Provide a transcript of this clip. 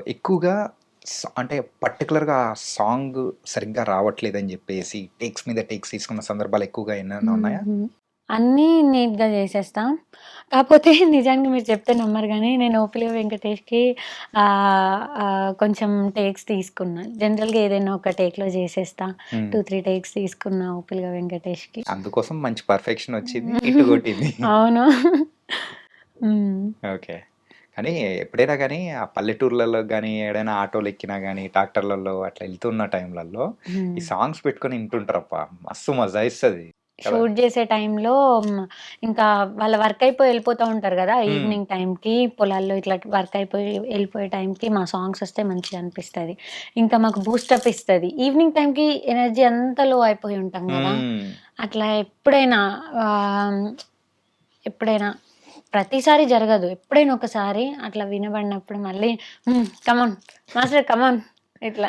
ఎక్కువగా అంటే పర్టిక్యులర్‌గా ఆ సాంగ్ సరిగ్గా రావట్లేదని జెప్పేసి టేక్స్ మీద టేక్స్ తీసుకున్న సందర్భాలు ఎక్కువగా ఏమైనా ఉన్నాయా? హుహు. అన్నీ నీట్‌గా జేసేస్తా. కాపోతే నిజానికి మీరు చెప్తే నమ్మరు గానీ, నేను 'ఓపిల వెంకటేష్‌కి' కొంచెం టేక్స్ తీసుకున్నా. జనరల్‌గా ఏదైనా ఒక టేక్‌లో జేసేస్తా. హ్మ్. 2, 3 టేక్స్ తీసుకున్నా 'ఓపిల వెంకటేష్‌కి'. అందుకోసం మంచి పర్ఫెక్షన్ వచ్చింది. హిట్ కొట్టింది. అవును. హ్మ్. ఓకే. కానీ ఎప్పుడైనా గానీ ఆ పల్లెటూర్లలో గానీ, ఏడైనా ఆటోలు ఎక్కినా గానీ, ట్రాక్టర్‌లలో అట్లా ఎళ్తున్న టైంలలో హ్మ్. ఈ సాంగ్స్ పెట్టుకొని వింటుంటారబ్బా! మస్తు మజా ఇస్తది కదా! షూట్ జేసే టైంలో ఇంకా వాళ్ళ వర్క్ అయిపోయి ఎళ్ళిపోతా ఉంటారు గదా! హ్మ్. ఈవినింగ్ టైంకి పొలాల్లో ఇట్లా వర్క్ అయిపోయి ఎళ్ళిపోయే టైంకి మా సాంగ్స్ వస్తే మంచిగా అనిపిస్తది. ఇంకా మాకు బూస్టప్ ఇస్తది. ఈవినింగ్ టైంకి ఎనర్జీ అంతా లో అయిపోయి ఉంటాం గదా! హ్మ్. అట్లా ఎప్పుడైనా ఆహ్, ఎప్పుడైనా ప్రతిసారి జరగదు. ఎప్పుడైనా ఒకసారి అట్లా వినబడినప్పుడు మళ్ళీ కమాన్ మాస్టర్ కమాన్ ఇట్లా